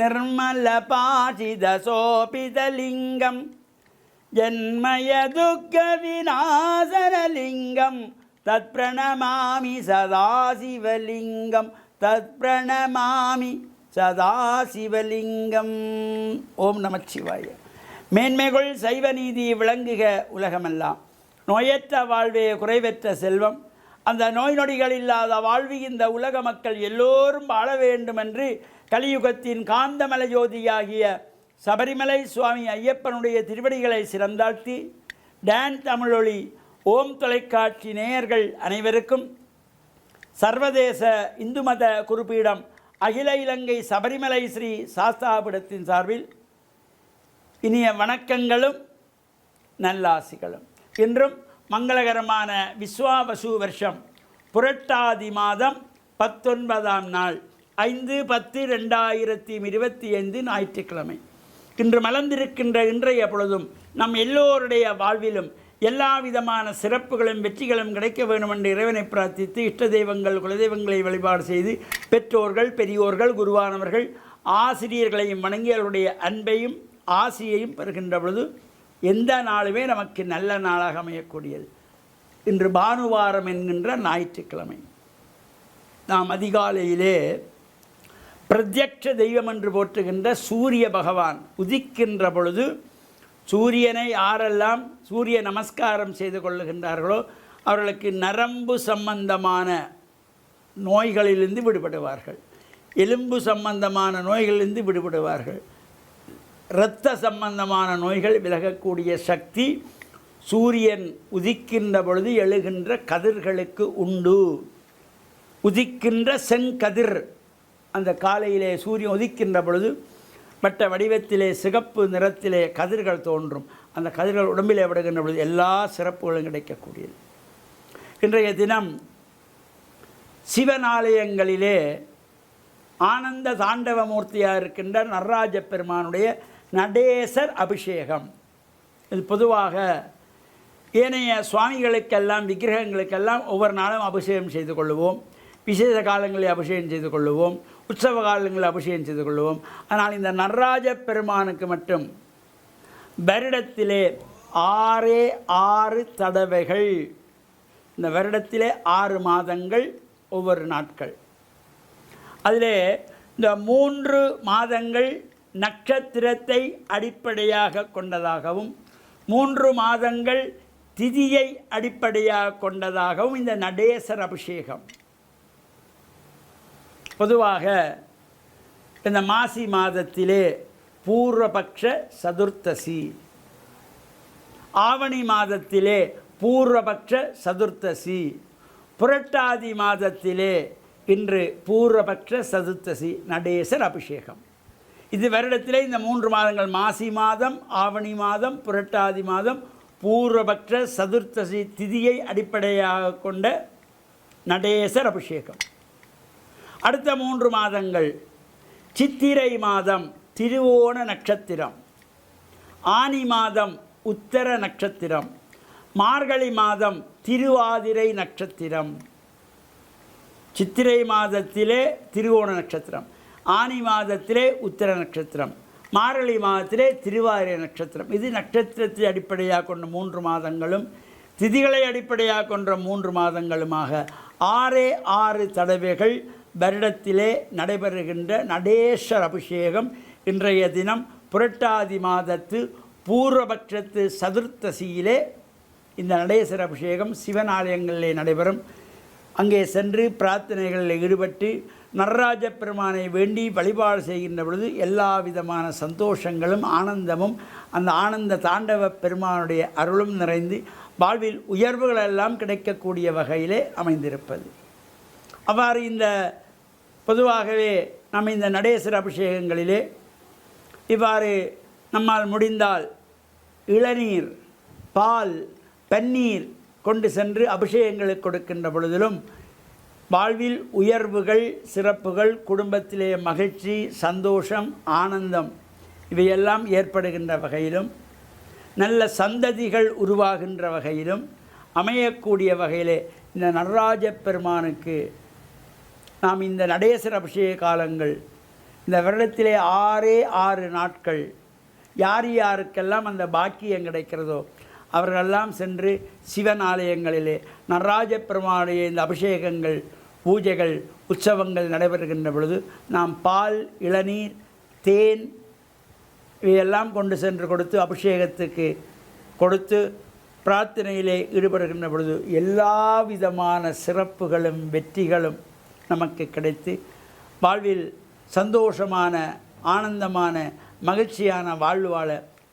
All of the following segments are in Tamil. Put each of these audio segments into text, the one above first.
निर्मलपाशितशोभितलिङ्गं जन्मयदुःखविनाशनलिङ्गं तत्प्रणमामि सदाशिवलिङ्गं तत्प्रणमामि சதாசிவலிங்கம். ஓம் நமச்சிவாய. மேன்மைகள் சைவ நீதி விளங்குக உலகமெல்லாம். நோயற்ற வாழ்வே குறைவற்ற செல்வம். அந்த நோய் நொடிகள் இல்லாத வாழ்வு இந்த உலக மக்கள் எல்லோரும் வாழ வேண்டும் என்று கலியுகத்தின் காந்தமல ஜோதியாகிய சபரிமலை சுவாமி ஐயப்பனுடைய திருவடிகளை சிறந்தாழ்த்தி டான் தமிழொலி ஓம் தொலைக்காட்சி நேயர்கள் அனைவருக்கும் சர்வதேச இந்து மத குறிப்பீடம் அகில இலங்கை சபரிமலை ஸ்ரீ சாஸ்தாபீடத்தின் சார்பில் இனிய வணக்கங்களும் நல்லாசிகளும். இன்றும் மங்களகரமான விஸ்வாவசு வருஷம் புரட்டாதி மாதம் 19ஆம் நாள் 5/10/2025 ஞாயிற்றுக்கிழமை. இன்று மலர்ந்திருக்கின்ற இன்றைய பொழுதும் நம் எல்லோருடைய வாழ்விலும் எல்லா விதமான சிறப்புகளும் வெற்றிகளும் கிடைக்க வேண்டும் என்று இறைவனை பிரார்த்தித்து இஷ்ட தெய்வங்கள் குலதெய்வங்களை வழிபாடு செய்து பெற்றோர்கள் பெரியோர்கள் குருவானவர்கள் ஆசிரியர்களையும் வணங்கி அவருடைய அன்பையும் ஆசியையும் பெறுகின்ற பொழுது எந்த நாளுமே நமக்கு நல்ல நாளாக அமையக்கூடியது. இன்று பானுவாரம் என்கின்ற ஞாயிற்றுக்கிழமை. நாம் அதிகாலையிலே பிரத்யக்ஷ தெய்வம் என்று போற்றுகின்ற சூரிய பகவான் உதிக்கின்ற பொழுது சூரியனை யாரெல்லாம் சூரிய நமஸ்காரம் செய்து கொள்ளுகின்றார்களோ அவர்களுக்கு நரம்பு சம்பந்தமான நோய்களிலிருந்து விடுபடுவார்கள், எலும்பு சம்பந்தமான நோய்களிலிருந்து விடுபடுவார்கள், இரத்த சம்பந்தமான நோய்கள் விலகக்கூடிய சக்தி சூரியன் உதிக்கின்ற பொழுது எழுகின்ற கதிர்களுக்கு உண்டு. உதிக்கின்ற செங்கதிர், அந்த காலையிலே சூரியன் உதிக்கின்ற பொழுது வட்ட வடிவத்திலே சிகப்பு நிறத்திலே கதிர்கள் தோன்றும். அந்த கதிர்கள் உடம்பிலே விடுகின்ற பொழுது எல்லா சிறப்புகளும் கிடைக்கக்கூடியது. இன்றைய தினம் சிவனாலயங்களிலே ஆனந்த தாண்டவமூர்த்தியாக இருக்கின்ற நடராஜ பெருமானுடைய நடேசர் அபிஷேகம். இது பொதுவாக ஏனைய சுவாமிகளுக்கெல்லாம் விக்கிரகங்களுக்கெல்லாம் ஒவ்வொரு நாளும் அபிஷேகம் செய்து கொள்ளுவோம், விசேஷ காலங்களில் அபிஷேகம் செய்து கொள்ளுவோம், உற்சவ காலங்களில் அபிஷேகம் செய்து கொள்வோம். ஆனால் இந்த நடராஜ பெருமானுக்கு மட்டும் வருடத்திலே 6 தடவைகள், இந்த வருடத்திலே 6 மாதங்கள் ஒவ்வொரு நாட்கள், அதிலே இந்த 3 மாதங்கள் நட்சத்திரத்தை அடிப்படையாக கொண்டதாகவும் 3 மாதங்கள் திதியை அடிப்படையாக கொண்டதாகவும் இந்த நடேசர் அபிஷேகம். பொதுவாக இந்த மாசி மாதத்திலே பூர்வபக்ஷ சதுர்த்தசி, ஆவணி மாதத்திலே பூர்வபக்ஷ சதுர்த்தசி, புரட்டாதி மாதத்திலே இன்று பூர்வபக்ஷ சதுர்த்தசி நடேசர் அபிஷேகம். இது வருடத்திலே இந்த 3 மாதங்கள் மாசி மாதம், ஆவணி மாதம், புரட்டாதி மாதம், பூர்வபக்ஷ சதுர்த்தசி திதியை அடிப்படையாக கொண்ட நடேசர் அபிஷேகம். அடுத்த 3 மாதங்கள் சித்திரை மாதம் திருவோண நட்சத்திரம், ஆனி மாதம் உத்தர நட்சத்திரம், மார்கழி மாதம் திருவாதிரை நட்சத்திரம். சித்திரை மாதத்திலே திருவோண நட்சத்திரம், ஆனி மாதத்திலே உத்தர நட்சத்திரம், மார்கழி மாதத்திலே திருவாதிரை நட்சத்திரம். இது நட்சத்திரத்தை அடிப்படையாக கொண்ட 3 மாதங்களும் திதிகளை அடிப்படையாக கொண்ட 3 மாதங்களுமாக 6 தடவைகள் வருடத்திலே நடைபெறுகின்ற நடேஸ்வர அபிஷேகம். இன்றைய தினம் புரட்டாதி மாதத்து பூர்வபட்சத்து சதுர்த்தசியிலே இந்த நடேஸ்வர அபிஷேகம் சிவன் ஆலயங்களிலே நடைபெறும். அங்கே சென்று பிரார்த்தனைகளில் ஈடுபட்டு நடராஜ பெருமானை வேண்டி வழிபாடு செய்கின்ற பொழுது எல்லா விதமான சந்தோஷங்களும் ஆனந்தமும் அந்த ஆனந்த தாண்டவ பெருமானுடைய அருளும் நிறைந்து வாழ்வில் உயர்வுகளெல்லாம் கிடைக்கக்கூடிய வகையிலே அமைந்திருப்பது. அவ்வாறு இந்த பொதுவாகவே நம்ம இந்த நடேஸ்வர அபிஷேகங்களிலே இவ்வாறு நம்மால் முடிந்தால் இளநீர், பால், பன்னீர் கொண்டு சென்று அபிஷேகங்களுக்கு கொடுக்கின்ற பொழுதிலும் வாழ்வில் உயர்வுகள் சிறப்புகள், குடும்பத்திலே மகிழ்ச்சி சந்தோஷம் ஆனந்தம் இவையெல்லாம் ஏற்படுகின்ற வகையிலும் நல்ல சந்ததிகள் உருவாகின்ற வகையிலும் அமையக்கூடிய வகையிலே இந்த நடராஜ பெருமானுக்கு நாம் இந்த நடேஸ்வர அபிஷேக காலங்கள் இந்த வருடத்திலே 6 நாட்கள் யார் யாருக்கெல்லாம் அந்த பாக்கியம் கிடைக்கிறதோ அவர்களெல்லாம் சென்று சிவன் ஆலயங்களிலே நடராஜ பெருமானுடைய இந்த அபிஷேகங்கள், பூஜைகள், உற்சவங்கள் நடைபெறுகின்ற பொழுது நாம் பால், இளநீர், தேன் இவையெல்லாம் கொண்டு சென்று கொடுத்து அபிஷேகத்துக்கு கொடுத்து பிரார்த்தனையிலே ஈடுபடுகின்ற பொழுது எல்லா விதமான சிறப்புகளும் வெற்றிகளும் நமக்கு கிடைத்து வாழ்வில் சந்தோஷமான, ஆனந்தமான, மகிழ்ச்சியான வாழ்வு வாழ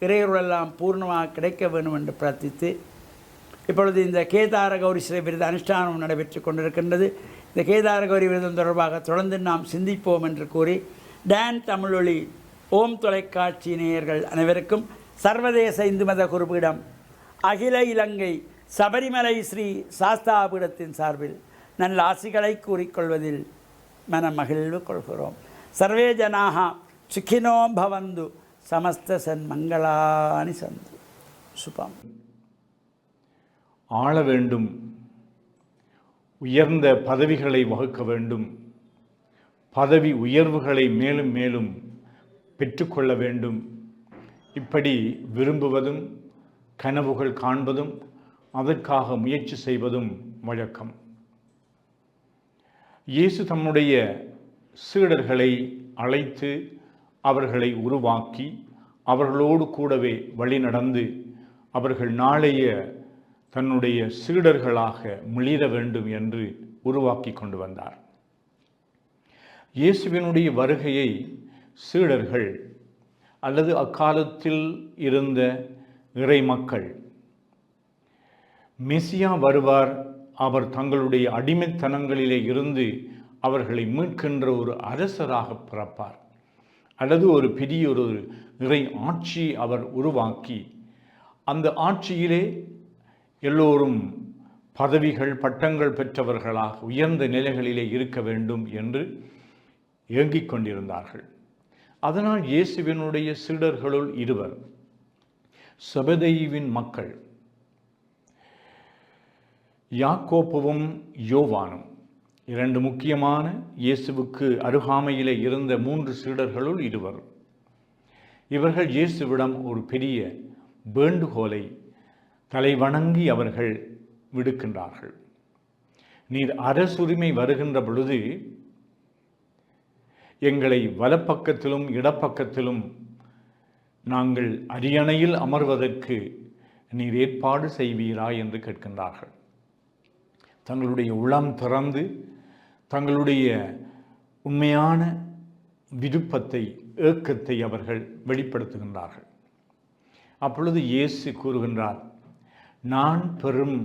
இறையருளெல்லாம் பூர்ணமாக கிடைக்க வேண்டும் என்று பிரார்த்தித்து, இப்பொழுது இந்த கேதார கௌரி சிலை விருது அனுஷ்டானம் நடைபெற்று கொண்டிருக்கின்றது. இந்த கேதார கௌரி விருதம் தொடர்பாக தொடர்ந்து நாம் சிந்திப்போம் என்று கூறி, டான் தமிழொலி ஓம் தொலைக்காட்சி நேயர்கள் அனைவருக்கும் சர்வதேச இந்து மத குருபீடம் அகில இலங்கை சபரிமலை ஸ்ரீ சாஸ்தாபீடத்தின் சார்பில் நல்ல ஆசிகளை கூறிக்கொள்வதில் மன மகிழ்வு கொள்கிறோம். சர்வே ஜனாக சுகினோ பவந்து சமஸ்த சன்மங்களானி சந்து. சுபம். ஆள வேண்டும், உயர்ந்த பதவிகளை வகுக்க வேண்டும், பதவி உயர்வுகளை மேலும் மேலும் பெற்றுக்கொள்ள வேண்டும், இப்படி விரும்புவதும் கனவுகள் காண்பதும் அதற்காக முயற்சி செய்வதும் வழக்கம். இயேசு தம்முடைய சீடர்களை அழைத்து அவர்களை உருவாக்கி அவர்களோடு கூடவே வழி நடந்து அவர்கள் நாளைய தன்னுடைய சீடர்களாக மிளிர வேண்டும் என்று உருவாக்கி கொண்டு வந்தார். இயேசுவினுடைய வருகையை சீடர்கள் அல்லது அக்காலத்தில் இருந்த இறை மக்கள், மெசியா வருவார், அவர் தங்களுடைய அடிமைத்தனங்களிலே இருந்து அவர்களை மீட்கின்ற ஒரு அரசராக பிறப்பார், அல்லது ஒரு பெரிய ஒரு இறை ஆட்சி அவர் உருவாக்கி அந்த ஆட்சியிலே எல்லோரும் பதவிகள், பட்டங்கள் பெற்றவர்களாக உயர்ந்த நிலைகளிலே இருக்க வேண்டும் என்று ஏங்கிக் கொண்டிருந்தார்கள். அதனால் இயேசுவினுடைய சீடர்களுள் இருவர், செபதேயுவின் மக்கள் யாக்கோப்புவும் யோவானும், இரண்டு முக்கியமான இயேசுவுக்கு அருகாமையிலே இருந்த 3 சீடர்களுள் இருவர், இவர்கள் இயேசுவிடம் ஒரு பெரிய வேண்டுகோளை தலைவணங்கி அவர்கள் விடுக்கின்றார்கள். நீர் அரசுரிமை வருகின்ற பொழுது எங்களை வலப்பக்கத்திலும் இடப்பக்கத்திலும் நாங்கள் அரியணையில் அமர்வதற்கு நீர் ஏற்பாடு செய்வீரா என்று கேட்கின்றார்கள். தங்களுடைய உளம் திறந்து தங்களுடைய உண்மையான விருப்பத்தை, ஏக்கத்தை அவர்கள் வெளிப்படுத்துகின்றார்கள். அப்பொழுது இயேசு கூறுகின்றார், நான் பெறும்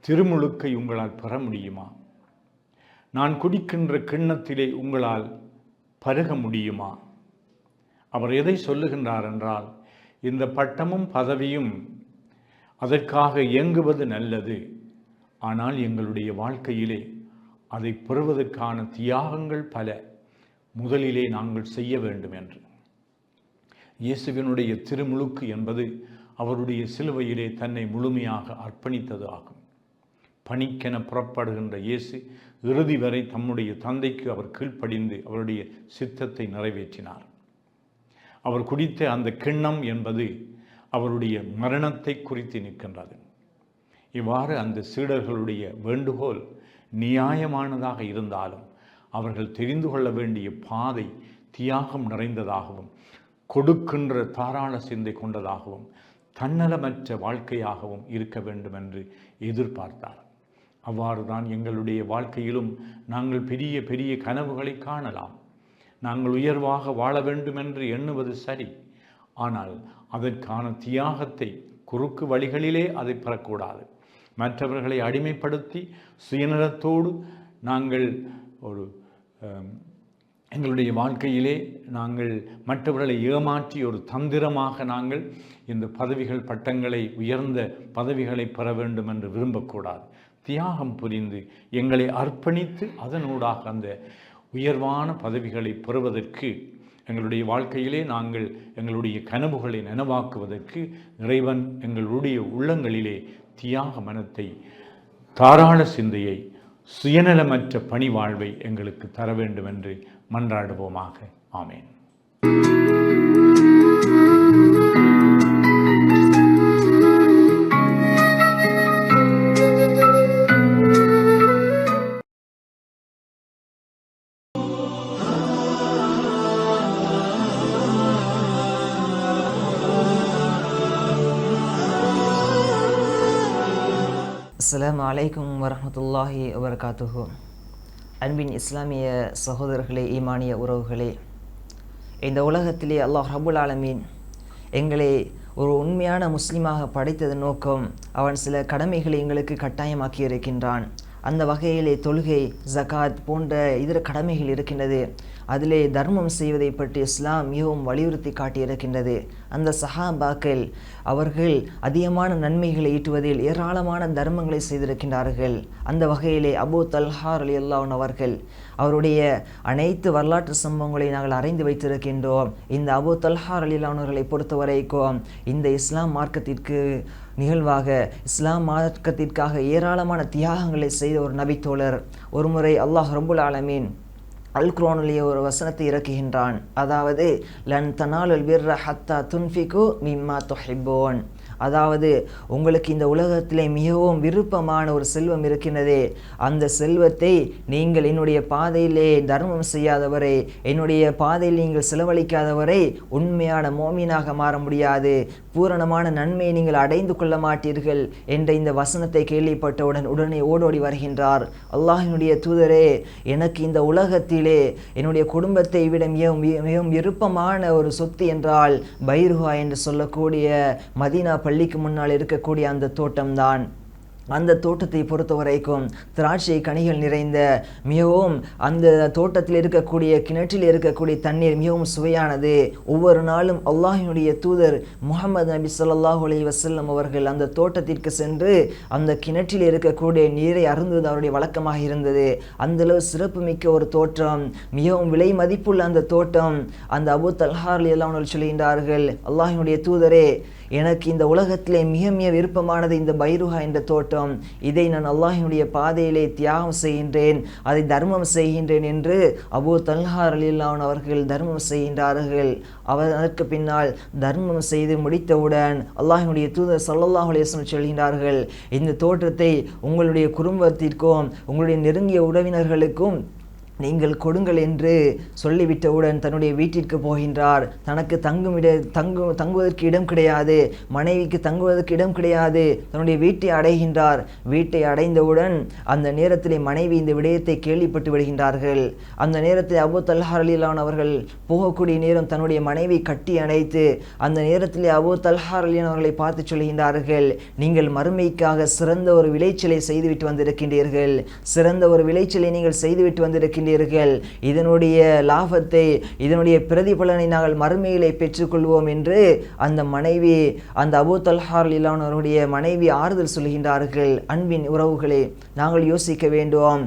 திருமுழுக்கை உங்களால் பெற முடியுமா? நான் குடிக்கின்ற கிண்ணத்திலே உங்களால் பருக முடியுமா? அவர் எதை சொல்லுகின்றார் என்றால், இந்த பட்டமும் பதவியும் அதற்காக இயங்குவது நல்லது, ஆனால் எங்களுடைய வாழ்க்கையிலே அதை பெறுவதற்கான தியாகங்கள் பல முதலிலே நாங்கள் செய்ய வேண்டும் என்று. இயேசுவினுடைய திருமுழுக்கு என்பது அவருடைய சிலுவையிலே தன்னை முழுமையாக அர்ப்பணித்தது ஆகும். பணிக்கென புறப்படுகின்ற இயேசு இறுதி வரை தம்முடைய தந்தைக்கு அவர் கீழ்ப்படிந்து அவருடைய சித்தத்தை நிறைவேற்றினார். அவர் குடித்த அந்த கிண்ணம் என்பது அவருடைய மரணத்தை குறித்து நிற்கின்றது. இவ்வாறு அந்த சீடர்களுடைய வேண்டுகோள் நியாயமானதாக இருந்தாலும் அவர்கள் தெரிந்து கொள்ள வேண்டிய பாதை தியாகம் நிறைந்ததாகவும், கொடுக்கின்ற தாராள சிந்தை கொண்டதாகவும், தன்னலமற்ற வாழ்க்கையாகவும் இருக்க வேண்டும் என்று எதிர்பார்த்தார். அவ்வாறு தான் எங்களுடைய வாழ்க்கையிலும் நாங்கள் பெரிய பெரிய கனவுகளை காணலாம். நாங்கள் உயர்வாக வாழ வேண்டும் என்று எண்ணுவது சரி, ஆனால் அதற்கான தியாகத்தை குறுக்கு வழிகளிலே அதை பெறக்கூடாது. மற்றவர்களை அடிமைப்படுத்தி சுயநலத்தோடு நாங்கள் எங்களுடைய வாழ்க்கையிலே நாங்கள் மற்றவர்களை ஏமாற்றி ஒரு தந்திரமாக நாங்கள் இந்த பதவிகள், பட்டங்களை, உயர்ந்த பதவிகளை பெற வேண்டும் என்று விரும்பக்கூடாது. தியாகம் புரிந்து எங்களை அர்ப்பணித்து அதனூடாக அந்த உயர்வான பதவிகளை பெறுவதற்கு, எங்களுடைய வாழ்க்கையிலே நாங்கள் எங்களுடைய கனவுகளை நனவாக்குவதற்கு இறைவன் எங்களுடைய உள்ளங்களிலே தியாக மனத்தை, தாராள சிந்தையை, சுயநலமற்ற பணி வாழ்வை எங்களுக்கு தர வேண்டும் என்று மன்றாடுவோமாக. ஆமீன். அஸ்ஸலாமு அலைக்கும் வரஹ்மத்துல்லாஹி வபரகாத்துஹு. அன்பின் இஸ்லாமிய சகோதரர்களே, ஈமானிய உறவுகளே, இந்த உலகத்திலே அல்லாஹ் ரப்புல் ஆலமீன் எங்களை ஒரு உண்மையான முஸ்லீமாக படைத்ததன் நோக்கம் அவன் சில கடமைகளை எங்களுக்கு கட்டாயமாக்கி இருக்கின்றான். அந்த வகையிலே தொழுகை, ஜகாத் போன்ற இதர கடமைகள் இருக்கின்றது. அதிலே தர்மம் செய்வதை பற்றி இஸ்லாம் மிகவும் வலியுறுத்தி காட்டியிருக்கின்றது. அந்த சஹாபாக்கள் அவர்கள் அதிகமான நன்மைகளை ஈட்டுவதில் ஏராளமான தர்மங்களை செய்திருக்கின்றார்கள். அந்த வகையிலே அபூ தல்ஹா ரலியல்லாஹு அன்ஹு அவர்கள் அவருடைய அனைத்து வரலாற்று சம்பவங்களை நாங்கள் அறிந்து வைத்திருக்கின்றோம். இந்த அபூ தல்ஹா ரலியல்லாஹு அன்ஹு அவர்களை பொறுத்தவரைக்கும் இந்த இஸ்லாம் மார்க்கத்திற்கு நிகழ்வாக இஸ்லாம் மார்க்கத்திற்காக ஏராளமான தியாகங்களை செய்த ஒரு நபித்தோழர். ஒருமுறை அல்லாஹ் ரப்புல் ஆலமீன் அல் குர்ஆனிலே ஒரு வசனத்தை இறக்குகின்றான். அதாவது லன் தனாலுல் பிர்ர ஹத்தா துன்ஃபிகு மிம்மா துஹிப்பூன். அதாவது உங்களுக்கு இந்த உலகத்திலே மிகவும் விருப்பமான ஒரு செல்வம் இருக்கின்றதே, அந்த செல்வத்தை நீங்கள் என்னுடைய பாதையிலே தர்மம் செய்யாதவரை, என்னுடைய பாதையில் நீங்கள் செலவழிக்காதவரை உண்மையான மோமீனாக மாற முடியாது, பூரணமான நன்மையை நீங்கள் அடைந்து கொள்ள மாட்டீர்கள் என்ற இந்த வசனத்தை கேள்விப்பட்டவுடன் உடனே ஓடோடி வருகின்றார். அல்லாஹ்வினுடைய தூதரே, எனக்கு இந்த உலகத்திலே என்னுடைய குடும்பத்தை விட மிகவும் விருப்பமான ஒரு சொத்து என்றால் பைருஹா என்று சொல்லக்கூடிய மதீனா பள்ளிக்கு முன்னால் இருக்கக்கூடிய அந்த தோட்டம்தான். அந்த தோட்டத்தை பொறுத்த வரைக்கும் திராட்சை கனிகள் நிறைந்த மிகவும் அந்த தோட்டத்தில் இருக்கக்கூடிய கிணற்றில் இருக்கக்கூடிய தண்ணீர் மிகவும் சுவையானது. ஒவ்வொரு நாளும் அல்லாஹ்வினுடைய தூதர் முஹம்மது நபி ஸல்லல்லாஹு அலைஹி வஸல்லம் அவர்கள் அந்த தோட்டத்திற்கு சென்று அந்த கிணற்றில் இருக்கக்கூடிய நீரை அருந்துவது அவருடைய வழக்கமாக இருந்தது. அந்தளவு சிறப்பு மிக்க ஒரு தோட்டம், மிகவும் விலை மதிப்புள்ள அந்த தோட்டம். அந்த அபூ தல்ஹா ரலியல்லாஹு அன்ஹு சொல்கின்றார்கள், அல்லாஹ்வினுடைய தூதரே, எனக்கு இந்த உலகத்திலே மிக மிக விருப்பமானது இந்த பைருஹா என்ற தோட்டம். இதை நான் அல்லாஹ்வினுடைய பாதையிலே தியாகம் செய்கின்றேன், அதை தர்மம் செய்கின்றேன் என்று அபூ தல்ஹா ரலியல்லாஹு அன்ஹு அவர்கள் தர்மம் செய்கின்றார்கள். அதற்கு பின்னால் தர்மம் செய்து முடித்தவுடன் அல்லாஹ்வினுடைய தூதர் ஸல்லல்லாஹு அலைஹி வஸல்லம் சொல்கின்றார்கள், இந்த தோட்டத்தை உங்களுடைய குடும்பத்திற்கும் உங்களுடைய நெருங்கிய உறவினர்களுக்கும் நீங்கள் கொடுங்கள் என்று சொல்லிவிட்டவுடன் தன்னுடைய வீட்டிற்கு போகின்றார். தனக்கு தங்குவதற்கு இடம் கிடையாது, மனைவிக்கு தங்குவதற்கு இடம் கிடையாது. தன்னுடைய வீட்டை அடைகின்றார். வீட்டை அடைந்தவுடன் அந்த நேரத்தில் மனைவி இந்த விடயத்தை கேள்விப்பட்டு விடுகின்றார்கள். அந்த நேரத்தில் அபூ தல்ஹா ரலியல்லாஹு அன்ஹு அவர்கள் போகக்கூடிய நேரம் தன்னுடைய மனைவி கட்டி அணைத்து அந்த நேரத்தில் அபூ தல்ஹா ரலியல்லாஹு அன்ஹு அவர்களை பார்த்து சொல்கின்றார்கள், நீங்கள் மறுமைக்காக சிறந்த ஒரு விளைச்சலை செய்துவிட்டு வந்திருக்கின்றீர்கள், சிறந்த ஒரு விளைச்சலை நீங்கள் செய்துவிட்டு வந்திருக்கின்றீர்கள். இதனுடைய லாபத்தை, இதனுடைய பிரதிபலனை நாங்கள் மறுமையிலே பெற்றுக்கொள்வோம் என்று அந்த மனைவி, அந்த அபூ தல்ஹா ரலியல்லாஹு அன்ஹு அவருடைய மனைவி ஆறுதல் சொல்கின்றார்கள். அன்பின் உறவுகளே, நாங்கள் யோசிக்க வேண்டும்.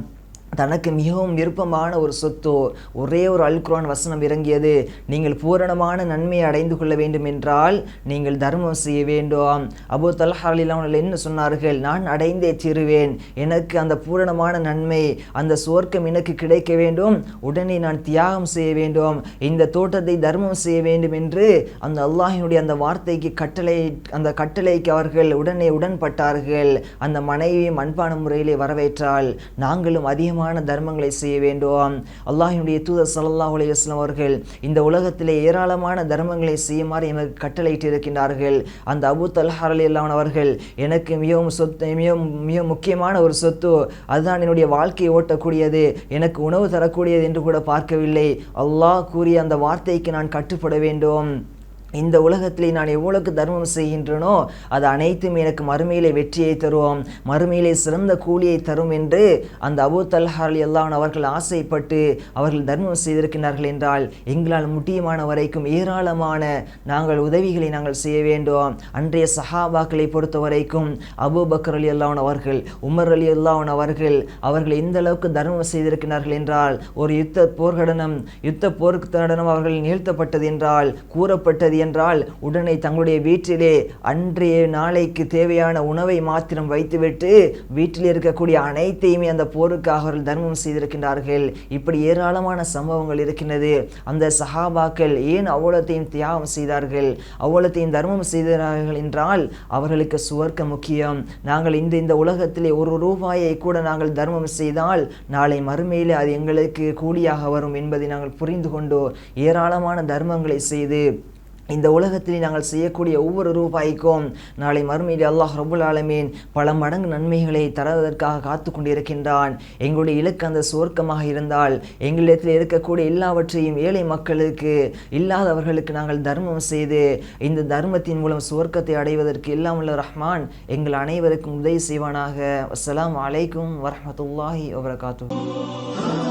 தனக்கு மிகவும் விருப்பமான ஒரு சொத்து, ஒரே ஒரு அல் குர்ஆன் வசனம் இறங்கியது, நீங்கள் பூரணமான நன்மையை அடைந்து கொள்ள வேண்டும் என்றால் நீங்கள் தர்மம் செய்ய வேண்டும். அபூ தல்ஹா ரலியல்லாஹு அன்ஹு என்ன சொன்னார்கள், நான் அடைந்தே தீருவேன், எனக்கு அந்த பூரணமான நன்மை, அந்த சுவர்க்கம் எனக்கு கிடைக்க வேண்டும், உடனே நான் தியாகம் செய்ய வேண்டும், இந்த தோட்டத்தை தர்மம் செய்ய வேண்டும் என்று அந்த அல்லாஹ்வினுடைய அந்த வார்த்தைக்கு அந்த கட்டளைக்கு அவர்கள் உடனே உடன்பட்டார்கள். அந்த மனைவியும் அன்பான முறையிலே வரவேற்றால் நாங்களும் அதிகமாக தர்மங்களை செய்ய வேண்டும். அல்லாஹ்வினுடைய தூதர் ஸல்லல்லாஹு அலைஹி வஸல்லம் அவர்கள் இந்த உலகத்திலே ஏராளமான தர்மங்களை செய்யுமாறு எமக்கு கட்டளையிட்டு இருக்கின்றார்கள். அந்த அபூ தல்ஹா ரலியல்லாஹு அன்ஹு அவர்கள் எனக்கு மிக முக்கியமான ஒரு சொத்து, அதுதான் என்னுடைய வாழ்க்கையை ஓட்டக்கூடியது, எனக்கு உணவு தரக்கூடியது என்று கூட பார்க்கவில்லை. அல்லாஹ் கூறிய அந்த வார்த்தைக்கு நான் கட்டுப்பட வேண்டும். இந்த உலகத்திலே நான் எவ்வளவுக்கு தர்மம் செய்கின்றனோ அது அனைத்தும் எனக்கு மறுமையிலே வெற்றியை தரும், மறுமையிலே சிறந்த கூலியை தரும் என்று அந்த அபூ தல்ஹா ரலியல்லாஹு அன்ஹு அவர்கள் ஆசைப்பட்டு அவர்கள் தர்மம் செய்திருக்கிறார்கள் என்றால் எங்களால் முடியுமான வரைக்கும் ஏராளமான நாங்கள் உதவிகளை நாங்கள் செய்ய வேண்டும். அன்றைய சஹாபாக்களை பொறுத்த வரைக்கும் அபூபக்கர் ரலியல்லாஹு அன்ஹு அவர்கள், உமர் ரலியல்லாஹு அன்ஹு அவர்கள் எந்த அளவுக்கு தர்மம் செய்திருக்கிறார்கள் என்றால், ஒரு யுத்த போர்க்கடனம் அவர்கள் நிகழ்த்தப்பட்டது என்றால் கூறப்பட்டது இருக்கிறது என்றால் உடனே தங்களுடைய வீட்டிலே அன்றைய நாளைக்கு தேவையான உணவை மாத்திரம் வைத்துவிட்டு வீட்டில் இருக்கக்கூடிய அனைத்தையுமே அந்த போருக்காக அவர்கள் தர்மம் செய்திருக்கின்றார்கள். இப்படி ஏராளமான சம்பவங்கள் இருக்கின்றது. அந்த சஹாபாக்கள் ஏன் அவ்வளத்தையும் தியாகம் செய்தார்கள், அவ்வளத்தையும் தர்மம் செய்தார்கள் என்றால் அவர்களுக்கு சுவர்க்கம் முக்கியம். நாங்கள் இந்த உலகத்திலே ₹1 கூட நாங்கள் தர்மம் செய்தால் நாளை மறுமையிலே அது எங்களுக்கு கூலியாக வரும் என்பதை நாங்கள் புரிந்து கொண்டு ஏராளமான தர்மங்களை செய்து இந்த உலகத்தில் நாங்கள் செய்யக்கூடிய ஒவ்வொரு ரூபாய்க்கும் நாளை மறுமையில் அல்லாஹ் ரப்புல் ஆலமீன் பல மடங்கு நன்மைகளை தருவதற்காக காத்து கொண்டிருக்கின்றான். எங்களுடைய இலக்கு அந்த சுவர்க்கமாக இருந்தால் எங்களிடத்தில் இருக்கக்கூடிய எல்லாவற்றையும் ஏழை மக்களுக்கு, இல்லாதவர்களுக்கு நாங்கள் தர்மம் செய்து இந்த தர்மத்தின் மூலம் சுவர்க்கத்தை அடைவதற்கு எல்லாம் உள்ள ரஹ்மான் எங்கள் அனைவருக்கும் உதவி செய்வானாக. அஸ்ஸலாமு அலைக்கும் வரஹ்மத்துல்லாஹி வபரகாத்துஹு.